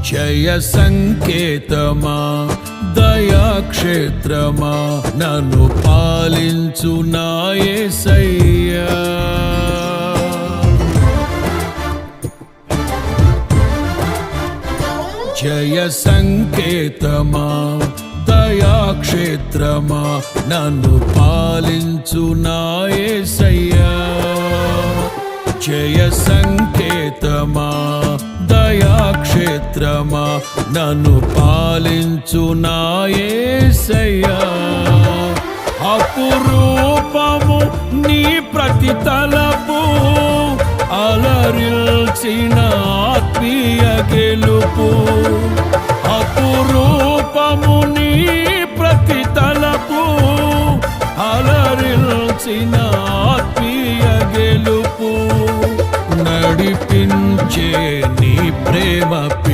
జయ సంకేతమా దయాక్షేత్రమా నన్ను పాలించు నా యేసయ్యా. జయ సంకేతమా దయాక్షేత్రమా నన్ను పాలించు నా యేసయ్యా. జయ సంకేతమా దయాక్షేత్రమా నన్ను పాలించు నా యేసయ్యా. అపురూపము నీ ప్రతి తలపు అలరిల్చిన ఆత్మీయ గెలుపు. అపురూపము నీ ప్రతి తలపు అలరిల్చిన ఆత్మీయ గెలుపు. నడిపించే నీ ప్రేమ